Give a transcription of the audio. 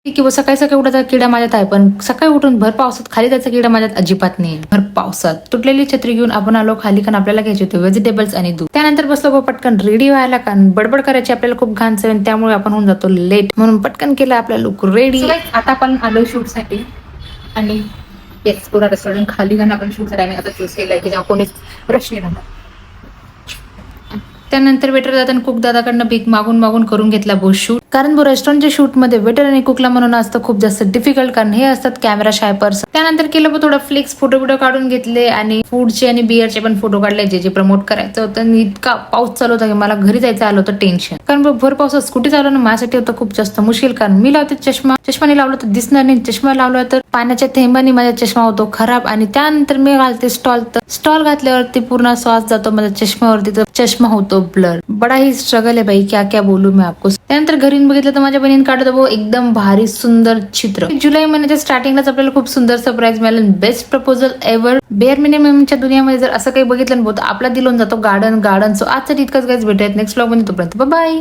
की वो सकाळी सकाळी उठायचा किडा माझ्यात आहे, पण सकाळी उठून भर पावसात खाली जायचा किडा माझ्यात अजिबात नाही. भर पावसात तुटलेली छत्री घेऊन आपण आलो खाली, कारण आपल्याला घ्यायचे होते व्हेजिटेबल्स आणि दूध. त्यानंतर बसलो गो पटकन रेडी व्हायला, कारण बडबड करायची आपल्याला खूप घाण सवय, त्यामुळे आपण होऊन जातो लेट. म्हणून पटकन केला आपला लुक रेडी. आता आपण आलो शूट साठी आणि येस पुरा रेस्टॉरंट खाली घालून आपण शूट साठी आता चूज केलंय की जेव्हा कोणीच प्रश्न राहणार. त्यानंतर वेटर दादा कुक दादाकडनं भीक मागून मागून करून घेतला बो शूट, कारण बो रेस्टॉरंटच्या शूट मध्ये वेटर आणि कुकला म्हणून असतं खूप जास्त डिफिकल्ट, कारण हे असतात कॅमेरा शाय पर्सन. त्यानंतर केलं बो थोडं फ्लिक्स, फोटो काढून घेतले आणि फूडचे आणि बिअरचे पण फोटो काढले, जे जे प्रमोट करायचं होतं. आणि इतका पाऊस चालू होता की मला घरी जायचं आलं होतं टेन्शन, कारण भर पावसात स्कूटी चालवणं माझ्यासाठी होतं खूप जास्त मुश्किल, कारण मी लावते चष्माने लावलं तर दिसणार नाही, चष्मा लावला तर पाण्याच्या थेंबाने माझा चष्मा होतो खराब. आणि त्यानंतर मी घालते स्टॉल घातल्यावरती पूर्ण श्वास जातो माझ्या चष्म्यावरती, तर चष्मा होतो ब्लर. बडा ही स्ट्रगल आहे बाई, क्या बोलू मैं आपको. त्यानंतर घरी बघितलं तर माझ्या बहिणीने काढत हो एकदम भारी सुंदर चित्र. जुलै महिन्याच्या स्टार्टिंगलाच आपल्याला खूप सुंदर सरप्राईज मिळालं, बेस्ट प्रपोजल एव्हर. बेअर मिनिममच्या दुनियामध्ये जर असं काही बघितलं ना, आपला दिल होऊन जातो गार्डन. सो आजसाठी इतकंच गाईज, भेटूयात नेक्स्ट व्लॉग मध्ये, तोपर्यंत बाय.